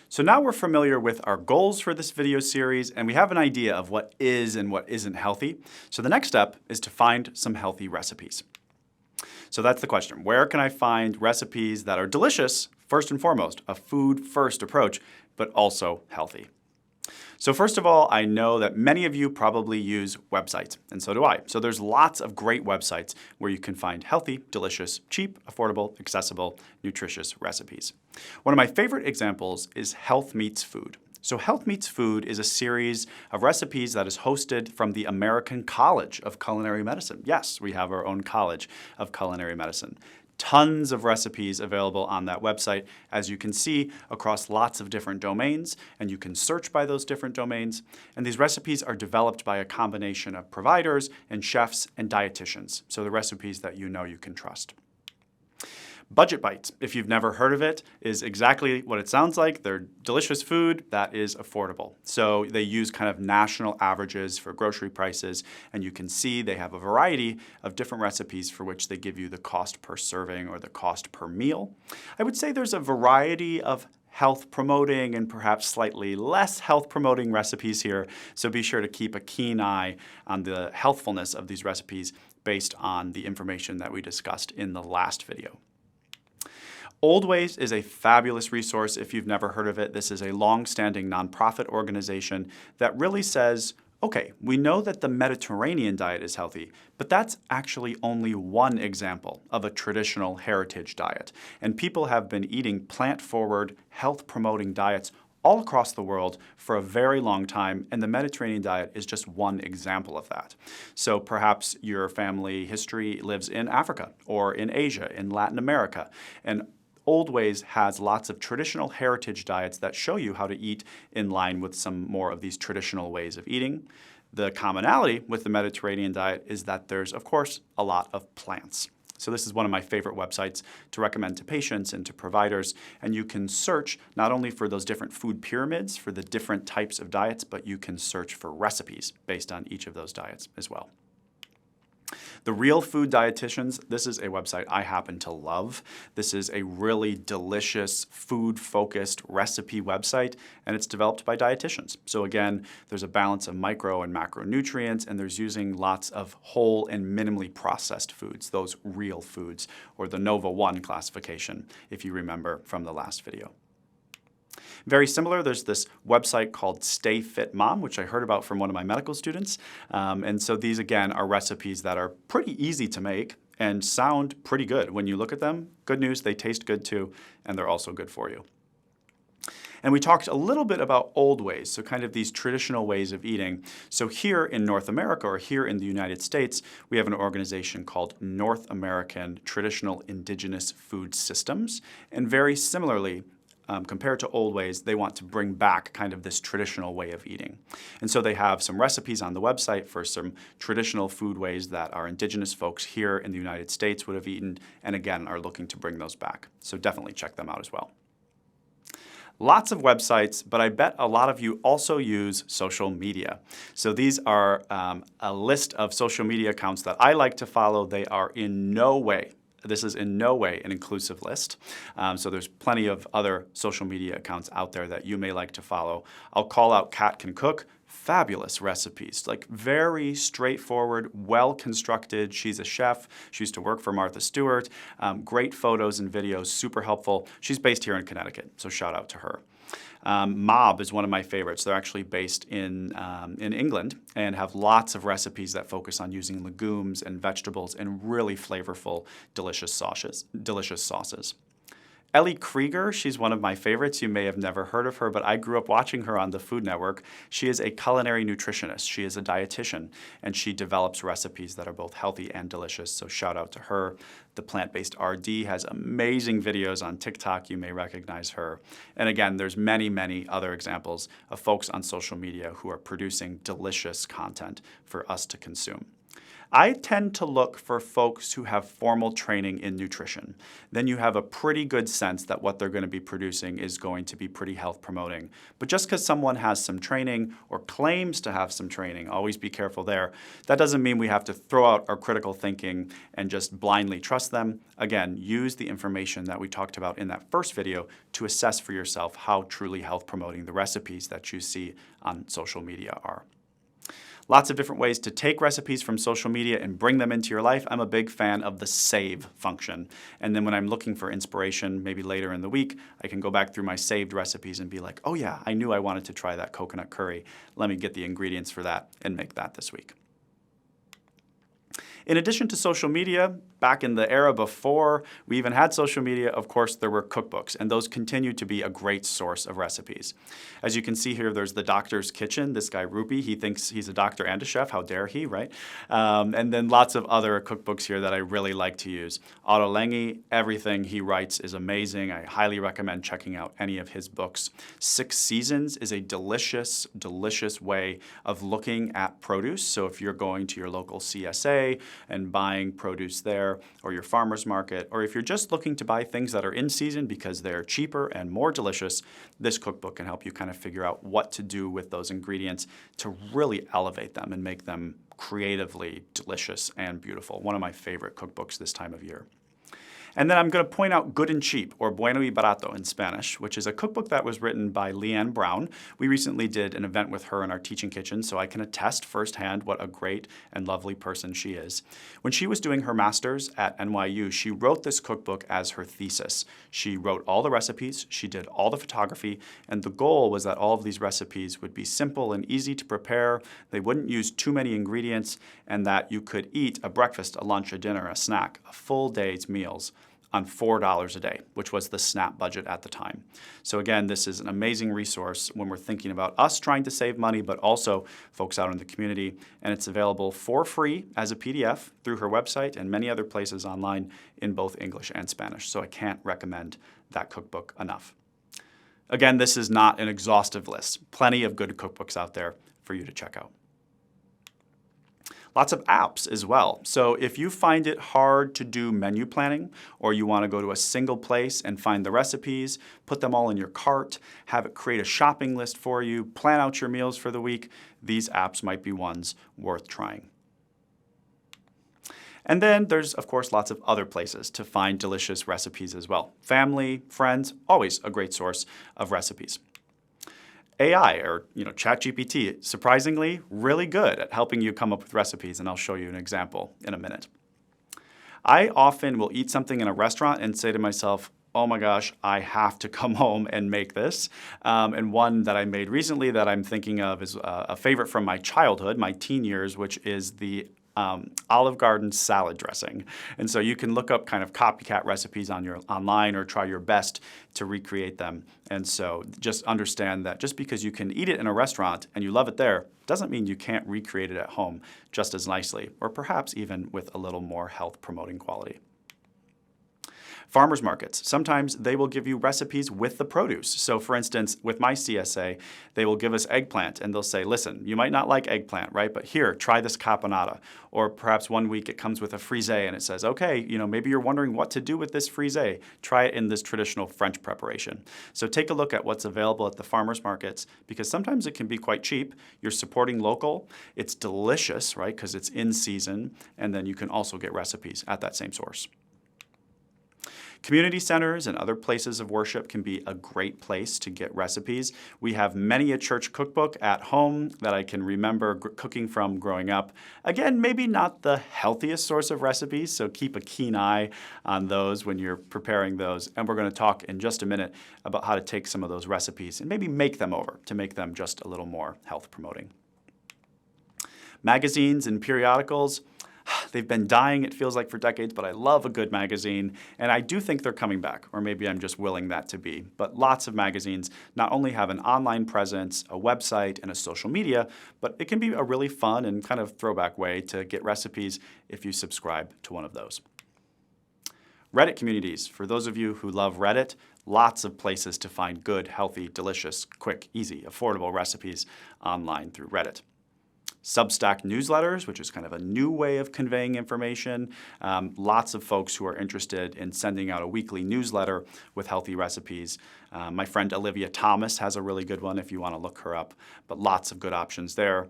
So now we're familiar with our goals for this video series, and we have an idea of what is and what isn't healthy. So the next step is to find some healthy recipes. So that's the question. Where can I find recipes that are delicious, first and foremost, a food-first approach, but also healthy? So first of all, I know that many of you probably use websites, and so do I. So there's lots of great websites where you can find healthy, delicious, cheap, affordable, accessible, nutritious recipes. One of my favorite examples is Health Meets Food. So Health Meets Food is a series of recipes that is hosted from the American College of Culinary Medicine. Yes, we have our own College of Culinary Medicine. Tons of recipes available on that website, as you can see, across lots of different domains, and you can search by those different domains. And these recipes are developed by a combination of providers and chefs and dietitians, so the recipes that you know you can trust. Budget Bites, if you've never heard of it, is exactly what it sounds like. They're delicious food that is affordable. So they use kind of national averages for grocery prices, and you can see they have a variety of different recipes for which they give you the cost per serving or the cost per meal. I would say there's a variety of health promoting and perhaps slightly less health promoting recipes here, so be sure to keep a keen eye on the healthfulness of these recipes based on the information that we discussed in the last video. Old Ways is a fabulous resource if you've never heard of it. This is a long-standing nonprofit organization that really says, okay, we know that the Mediterranean diet is healthy, but that's actually only one example of a traditional heritage diet. And people have been eating plant-forward, health-promoting diets all across the world for a very long time, and the Mediterranean diet is just one example of that. So perhaps your family history lives in Africa or in Asia, in Latin America, and Old Ways has lots of traditional heritage diets that show you how to eat in line with some more of these traditional ways of eating. The commonality with the Mediterranean diet is that there's, of course, a lot of plants. So this is one of my favorite websites to recommend to patients and to providers, and you can search not only for those different food pyramids for the different types of diets, but you can search for recipes based on each of those diets as well. The Real Food Dietitians, this is a website I happen to love. This is a really delicious, food-focused recipe website, and it's developed by dietitians. So again, there's a balance of micro and macronutrients, and there's using lots of whole and minimally processed foods, those real foods, or the Nova 1 classification, if you remember from the last video. Very similar, there's this website called Stay Fit Mom, which I heard about from one of my medical students. And so these, again, are recipes that are pretty easy to make and sound pretty good. When you look at them, good news, they taste good too, and they're also good for you. And we talked a little bit about old ways, so kind of these traditional ways of eating. So here in North America, or here in the United States, we have an organization called North American Traditional Indigenous Food Systems. And very similarly, compared to Old Ways, they want to bring back kind of this traditional way of eating. And so they have some recipes on the website for some traditional food ways that our indigenous folks here in the United States would have eaten, and again, are looking to bring those back. So definitely check them out as well. Lots of websites, but I bet a lot of you also use social media. So these are a list of social media accounts that I like to follow. They are This is in no way an inclusive list. So there's plenty of other social media accounts out there that you may like to follow. I'll call out Kat Can Cook. Fabulous recipes, like very straightforward, well-constructed. She's a chef. She used to work for Martha Stewart. Great photos and videos, super helpful. She's based here in Connecticut, so shout out to her. Mob is one of my favorites. They're actually based in England and have lots of recipes that focus on using legumes and vegetables and really flavorful, delicious sauces. Ellie Krieger, she's one of my favorites. You may have never heard of her, but I grew up watching her on the Food Network. She is a culinary nutritionist. She is a dietitian, and she develops recipes that are both healthy and delicious, so shout out to her. The Plant-Based RD has amazing videos on TikTok. You may recognize her. And again, there's many, many other examples of folks on social media who are producing delicious content for us to consume. I tend to look for folks who have formal training in nutrition. Then you have a pretty good sense that what they're going to be producing is going to be pretty health promoting. But just because someone has some training or claims to have some training, always be careful there. That doesn't mean we have to throw out our critical thinking and just blindly trust them. Again, use the information that we talked about in that first video to assess for yourself how truly health promoting the recipes that you see on social media are. Lots of different ways to take recipes from social media and bring them into your life. I'm a big fan of the save function. And then when I'm looking for inspiration, maybe later in the week, I can go back through my saved recipes and be like, oh yeah, I knew I wanted to try that coconut curry. Let me get the ingredients for that and make that this week. In addition to social media, back in the era before we even had social media, of course, there were cookbooks, and those continue to be a great source of recipes. As you can see here, there's the Doctor's Kitchen. This guy, Rupi, he thinks he's a doctor and a chef. How dare he, right? And then lots of other cookbooks here that I really like to use. Otto Lengi, everything he writes is amazing. I highly recommend checking out any of his books. 6 Seasons is a delicious, delicious way of looking at produce. So if you're going to your local CSA and buying produce there, or your farmer's market, or if you're just looking to buy things that are in season because they're cheaper and more delicious, this cookbook can help you kind of figure out what to do with those ingredients to really elevate them and make them creatively delicious and beautiful. One of my favorite cookbooks this time of year. And then I'm going to point out Good and Cheap, or Bueno y Barato in Spanish, which is a cookbook that was written by Leanne Brown. We recently did an event with her in our teaching kitchen, so I can attest firsthand what a great and lovely person she is. When she was doing her master's at NYU, she wrote this cookbook as her thesis. She wrote all the recipes, she did all the photography, and the goal was that all of these recipes would be simple and easy to prepare, they wouldn't use too many ingredients, and that you could eat a breakfast, a lunch, a dinner, a snack, a full day's meals on $4 a day, which was the SNAP budget at the time. So again, this is an amazing resource when we're thinking about us trying to save money, but also folks out in the community. And it's available for free as a PDF through her website and many other places online in both English and Spanish. So I can't recommend that cookbook enough. Again, this is not an exhaustive list. Plenty of good cookbooks out there for you to check out. Lots of apps as well. So if you find it hard to do menu planning, or you want to go to a single place and find the recipes, put them all in your cart, have it create a shopping list for you, plan out your meals for the week, these apps might be ones worth trying. And then there's, of course, lots of other places to find delicious recipes as well. Family, friends, always a great source of recipes. AI, or ChatGPT, surprisingly really good at helping you come up with recipes, and I'll show you an example in a minute. I often will eat something in a restaurant and say to myself, oh my gosh, I have to come home and make this. And one that I made recently that I'm thinking of is a favorite from my childhood, my teen years, which is the Olive Garden salad dressing. And so you can look up kind of copycat recipes online or try your best to recreate them. And so just understand that just because you can eat it in a restaurant and you love it there, doesn't mean you can't recreate it at home just as nicely, or perhaps even with a little more health promoting quality. Farmers markets, sometimes they will give you recipes with the produce. So for instance, with my CSA, they will give us eggplant and they'll say, listen, you might not like eggplant, right? But here, try this caponata. Or perhaps one week it comes with a frisée and it says, okay, maybe you're wondering what to do with this frisée. Try it in this traditional French preparation. So take a look at what's available at the farmers markets, because sometimes it can be quite cheap. You're supporting local. It's delicious, right? Because it's in season. And then you can also get recipes at that same source. Community centers and other places of worship can be a great place to get recipes. We have many a church cookbook at home that I can remember cooking from growing up. Again, maybe not the healthiest source of recipes, so keep a keen eye on those when you're preparing those. And we're going to talk in just a minute about how to take some of those recipes and maybe make them over to make them just a little more health promoting. Magazines and periodicals. They've been dying, it feels like, for decades, but I love a good magazine, and I do think they're coming back, or maybe I'm just willing that to be. But lots of magazines not only have an online presence, a website, and a social media, but it can be a really fun and kind of throwback way to get recipes if you subscribe to one of those. Reddit communities. For those of you who love Reddit, lots of places to find good, healthy, delicious, quick, easy, affordable recipes online through Reddit. Substack newsletters, which is kind of a new way of conveying information. Lots of folks who are interested in sending out a weekly newsletter with healthy recipes. My friend Olivia Thomas has a really good one if you want to look her up, but lots of good options there.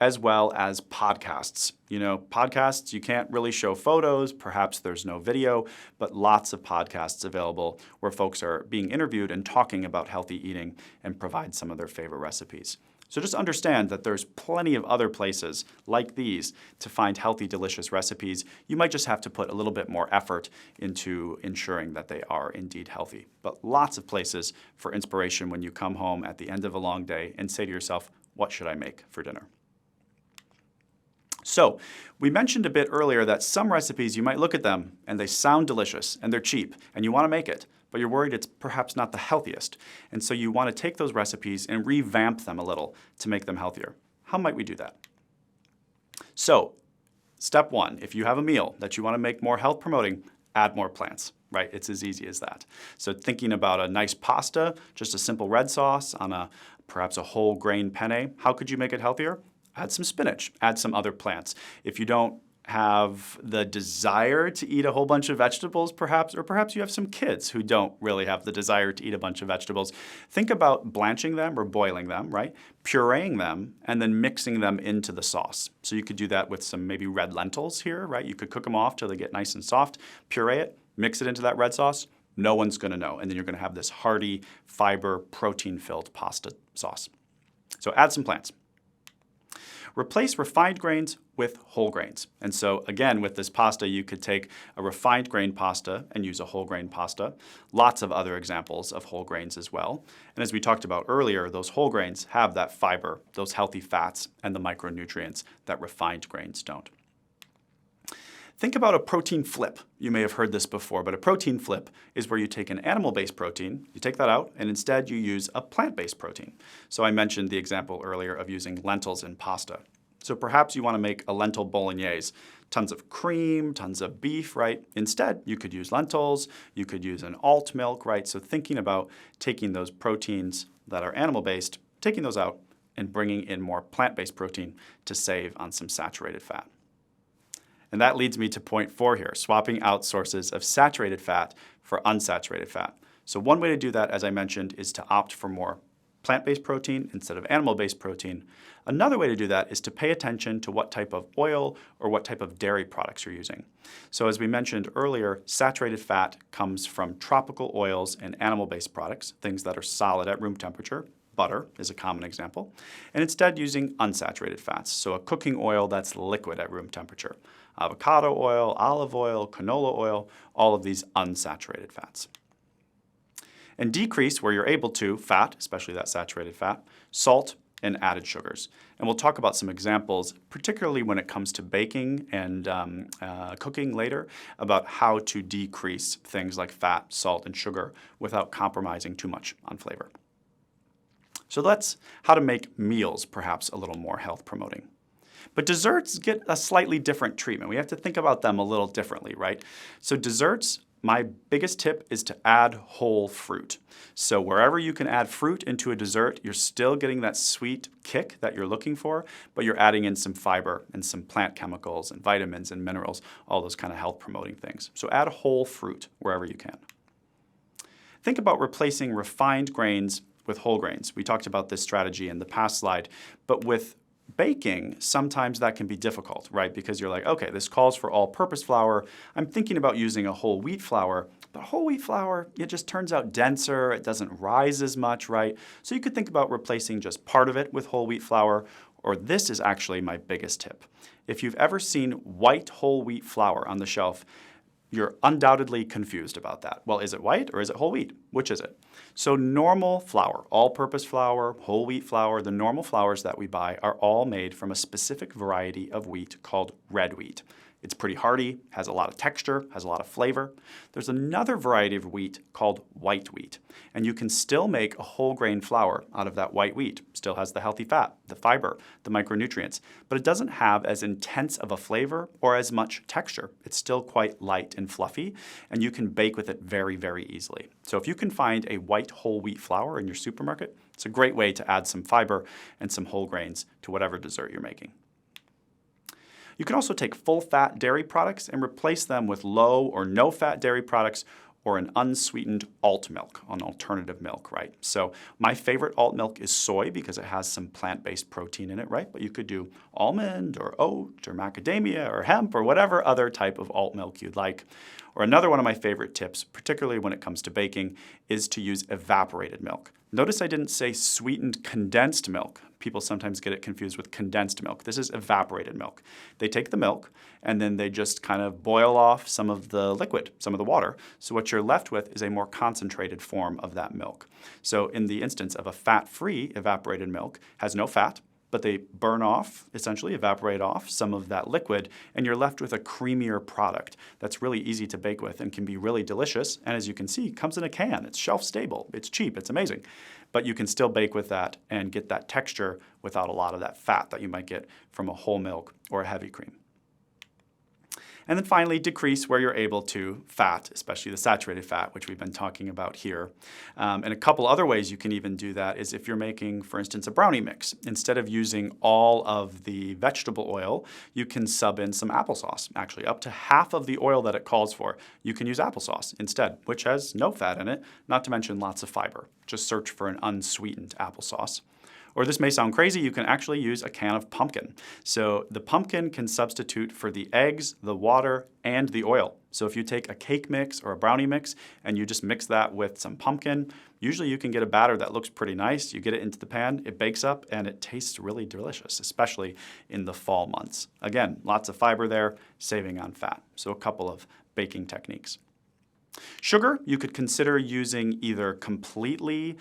As well as podcasts. You know, podcasts, you can't really show photos, perhaps there's no video, but lots of podcasts available where folks are being interviewed and talking about healthy eating and provide some of their favorite recipes. So just understand that there's plenty of other places like these to find healthy, delicious recipes. You might just have to put a little bit more effort into ensuring that they are indeed healthy. But lots of places for inspiration when you come home at the end of a long day and say to yourself, what should I make for dinner? So we mentioned a bit earlier that some recipes, you might look at them and they sound delicious and they're cheap and you want to make it, but you're worried it's perhaps not the healthiest. And so you want to take those recipes and revamp them a little to make them healthier. How might we do that? So step one, if you have a meal that you want to make more health promoting, add more plants, right? It's as easy as that. So thinking about a nice pasta, just a simple red sauce on perhaps a whole grain penne, how could you make it healthier? Add some spinach, add some other plants. If you don't have the desire to eat a whole bunch of vegetables, perhaps, or perhaps you have some kids who don't really have the desire to eat a bunch of vegetables, think about blanching them or boiling them, right? Pureeing them and then mixing them into the sauce. So you could do that with some maybe red lentils here, right? You could cook them off till they get nice and soft, puree it, mix it into that red sauce. No one's gonna know. And then you're gonna have this hearty, fiber, protein-filled pasta sauce. So add some plants. Replace refined grains with whole grains. And so again, with this pasta, you could take a refined grain pasta and use a whole grain pasta. Lots of other examples of whole grains as well. And as we talked about earlier, those whole grains have that fiber, those healthy fats, and the micronutrients that refined grains don't. Think about a protein flip. You may have heard this before, but a protein flip is where you take an animal-based protein, you take that out, and instead you use a plant-based protein. So I mentioned the example earlier of using lentils in pasta. So perhaps you want to make a lentil bolognese. Tons of cream, tons of beef, right? Instead, you could use lentils, you could use an alt milk, right? So thinking about taking those proteins that are animal-based, taking those out, and bringing in more plant-based protein to save on some saturated fat. And that leads me to point 4 here, swapping out sources of saturated fat for unsaturated fat. So one way to do that, as I mentioned, is to opt for more plant-based protein instead of animal-based protein. Another way to do that is to pay attention to what type of oil or what type of dairy products you're using. So as we mentioned earlier, saturated fat comes from tropical oils and animal-based products, things that are solid at room temperature. Butter is a common example. And instead using unsaturated fats, so a cooking oil that's liquid at room temperature. Avocado oil, olive oil, canola oil, all of these unsaturated fats. And decrease, where you're able to, fat, especially that saturated fat, salt, and added sugars. And we'll talk about some examples, particularly when it comes to baking and cooking later, about how to decrease things like fat, salt, and sugar without compromising too much on flavor. So that's how to make meals perhaps a little more health promoting. But desserts get a slightly different treatment. We have to think about them a little differently, right? So desserts, my biggest tip is to add whole fruit. So wherever you can add fruit into a dessert, you're still getting that sweet kick that you're looking for, but you're adding in some fiber and some plant chemicals and vitamins and minerals, all those kind of health promoting things. So add whole fruit wherever you can. Think about replacing refined grains with whole grains. We talked about this strategy in the past slide, but with baking, sometimes that can be difficult, right? Because you're like, okay, this calls for all-purpose flour. I'm thinking about using a whole wheat flour, but whole wheat flour, it just turns out denser. It doesn't rise as much, right? So you could think about replacing just part of it with whole wheat flour, or this is actually my biggest tip. If you've ever seen white whole wheat flour on the shelf, you're undoubtedly confused about that. Well, is it white or is it whole wheat? Which is it? So normal flour, all-purpose flour, whole wheat flour, the normal flours that we buy are all made from a specific variety of wheat called red wheat. It's pretty hearty, has a lot of texture, has a lot of flavor. There's another variety of wheat called white wheat, and you can still make a whole grain flour out of that white wheat. Still has the healthy fat, the fiber, the micronutrients, but it doesn't have as intense of a flavor or as much texture. It's still quite light and fluffy, and you can bake with it very, very easily. So if you can find a white whole wheat flour in your supermarket, it's a great way to add some fiber and some whole grains to whatever dessert you're making. You can also take full-fat dairy products and replace them with low or no-fat dairy products or an unsweetened alt milk, an alternative milk, right? So my favorite alt milk is soy because it has some plant-based protein in it, right? But you could do almond or oat or macadamia or hemp or whatever other type of alt milk you'd like. Or another one of my favorite tips, particularly when it comes to baking, is to use evaporated milk. Notice I didn't say sweetened condensed milk. People sometimes get it confused with condensed milk. This is evaporated milk. They take the milk and then they just kind of boil off some of the liquid, some of the water. So what you're left with is a more concentrated form of that milk. So in the instance of a fat-free evaporated milk, has no fat, but they burn off, essentially evaporate off some of that liquid, and you're left with a creamier product that's really easy to bake with and can be really delicious. And as you can see, comes in a can. It's shelf stable. It's cheap. It's amazing. But you can still bake with that and get that texture without a lot of that fat that you might get from a whole milk or a heavy cream. And then finally, decrease where you're able to fat, especially the saturated fat, which we've been talking about here. And a couple other ways you can even do that is if you're making, for instance, a brownie mix. Instead of using all of the vegetable oil, you can sub in some applesauce. Actually, up to half of the oil that it calls for, you can use applesauce instead, which has no fat in it, not to mention lots of fiber. Just search for an unsweetened applesauce. Or this may sound crazy, you can actually use a can of pumpkin. So the pumpkin can substitute for the eggs, the water, and the oil. So if you take a cake mix or a brownie mix and you just mix that with some pumpkin, usually you can get a batter that looks pretty nice. You get it into the pan, it bakes up, and it tastes really delicious, especially in the fall months. Again, lots of fiber there, saving on fat. So a couple of baking techniques. Sugar, you could consider using either completely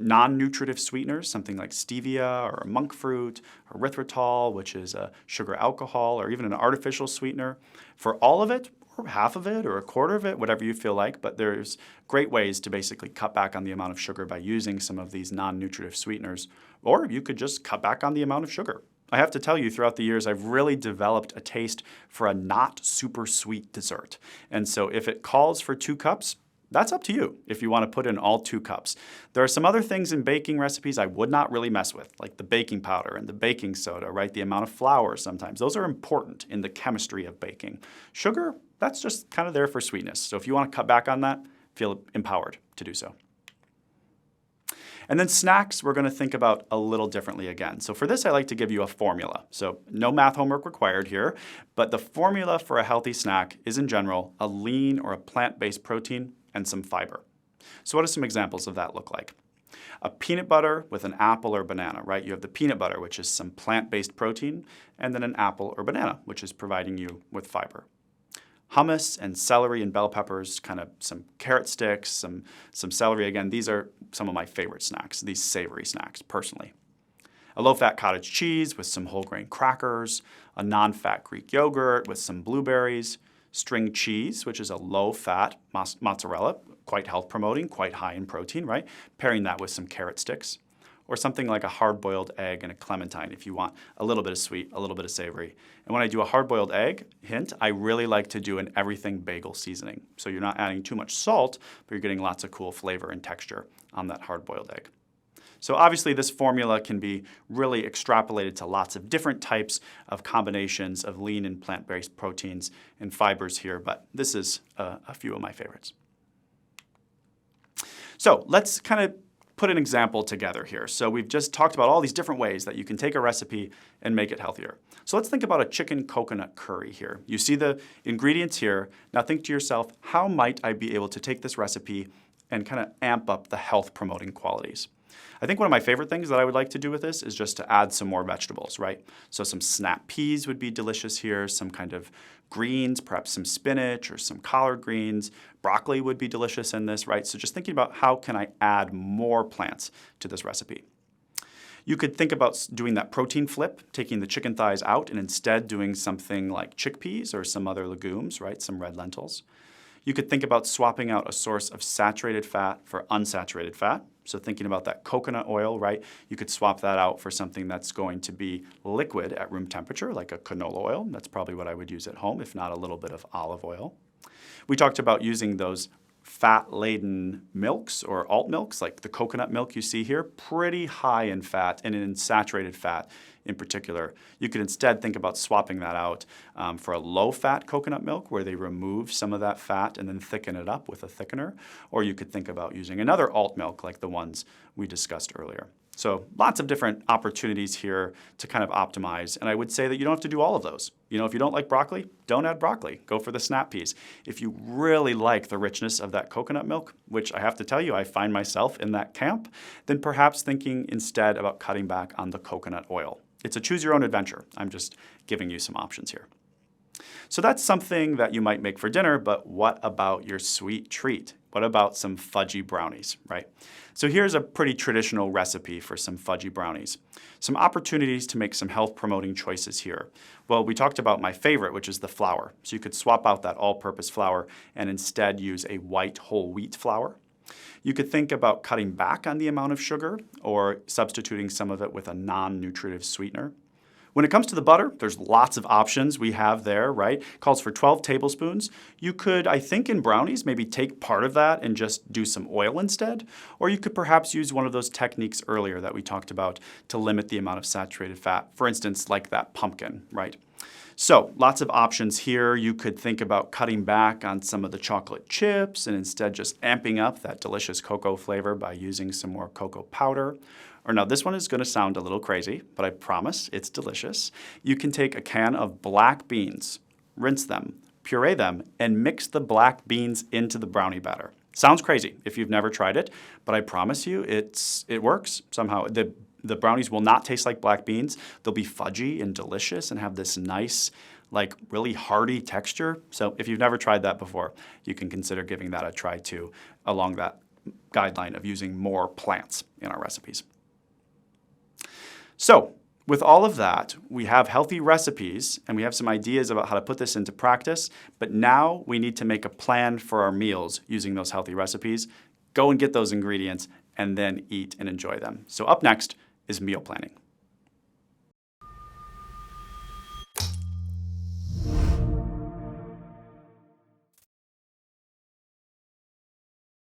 non-nutritive sweeteners, something like stevia or monk fruit, or erythritol, which is a sugar alcohol, or even an artificial sweetener. For all of it, or half of it, or a quarter of it, whatever you feel like, but there's great ways to basically cut back on the amount of sugar by using some of these non-nutritive sweeteners, or you could just cut back on the amount of sugar. I have to tell you, throughout the years, I've really developed a taste for a not super sweet dessert. And so if it calls for 2 cups, that's up to you if you want to put in all 2 cups. There are some other things in baking recipes I would not really mess with, like the baking powder and the baking soda, right? The amount of flour sometimes. Those are important in the chemistry of baking. Sugar, that's just kind of there for sweetness. So if you want to cut back on that, feel empowered to do so. And then snacks, we're going to think about a little differently again. So for this, I like to give you a formula. So no math homework required here, but the formula for a healthy snack is in general a lean or a plant-based protein and some fiber. So what do some examples of that look like? A peanut butter with an apple or banana, right? You have the peanut butter, which is some plant-based protein, and then an apple or banana, which is providing you with fiber. Hummus and celery and bell peppers, kind of some carrot sticks, some celery. Again, these are some of my favorite snacks, these savory snacks, personally. A low-fat cottage cheese with some whole grain crackers, a non-fat Greek yogurt with some blueberries, string cheese, which is a low-fat mozzarella, quite health-promoting, quite high in protein, right? Pairing that with some carrot sticks. Or something like a hard-boiled egg and a clementine if you want a little bit of sweet, a little bit of savory. And when I do a hard-boiled egg, hint, I really like to do an everything bagel seasoning. So you're not adding too much salt, but you're getting lots of cool flavor and texture on that hard-boiled egg. So obviously this formula can be really extrapolated to lots of different types of combinations of lean and plant-based proteins and fibers here, but this is a few of my favorites. So let's kind of put an example together here. So we've just talked about all these different ways that you can take a recipe and make it healthier. So let's think about a chicken coconut curry here. You see the ingredients here. Now think to yourself, how might I be able to take this recipe and kind of amp up the health promoting qualities? I think one of my favorite things that I would like to do with this is just to add some more vegetables, right? So some snap peas would be delicious here, some kind of greens, perhaps some spinach or some collard greens. Broccoli would be delicious in this, right? So just thinking about how can I add more plants to this recipe. You could think about doing that protein flip, taking the chicken thighs out and instead doing something like chickpeas or some other legumes, right? Some red lentils. You could think about swapping out a source of saturated fat for unsaturated fat. So thinking about that coconut oil, right? You could swap that out for something that's going to be liquid at room temperature, like a canola oil. That's probably what I would use at home, if not a little bit of olive oil. We talked about using those fat-laden milks or alt milks, like the coconut milk you see here, pretty high in fat and in saturated fat in particular. You could instead think about swapping that out for a low-fat coconut milk where they remove some of that fat and then thicken it up with a thickener. Or you could think about using another alt milk like the ones we discussed earlier. So lots of different opportunities here to kind of optimize. And I would say that you don't have to do all of those. You know, if you don't like broccoli, don't add broccoli. Go for the snap peas. If you really like the richness of that coconut milk, which I have to tell you, I find myself in that camp, then perhaps thinking instead about cutting back on the coconut oil. It's a choose your own adventure. I'm just giving you some options here. So that's something that you might make for dinner, but what about your sweet treat? What about some fudgy brownies, right? So here's a pretty traditional recipe for some fudgy brownies. Some opportunities to make some health-promoting choices here. Well, we talked about my favorite, which is the flour. So you could swap out that all-purpose flour and instead use a white whole wheat flour. You could think about cutting back on the amount of sugar or substituting some of it with a non-nutritive sweetener. When it comes to the butter, there's lots of options we have there, right? Calls for 12 tablespoons. You could, I think in brownies, maybe take part of that and just do some oil instead. Or you could perhaps use one of those techniques earlier that we talked about to limit the amount of saturated fat. For instance, like that pumpkin, right? So lots of options here. You could think about cutting back on some of the chocolate chips and instead just amping up that delicious cocoa flavor by using some more cocoa powder. Or now this one is going to sound a little crazy, but I promise it's delicious. You can take a can of black beans, rinse them, puree them, and mix the black beans into the brownie batter. Sounds crazy if you've never tried it, but I promise you it works somehow. The brownies will not taste like black beans. They'll be fudgy and delicious and have this nice, like really hearty texture. So if you've never tried that before, you can consider giving that a try too, along that guideline of using more plants in our recipes. So with all of that, we have healthy recipes and we have some ideas about how to put this into practice, but now we need to make a plan for our meals using those healthy recipes. Go and get those ingredients and then eat and enjoy them. So up next is meal planning.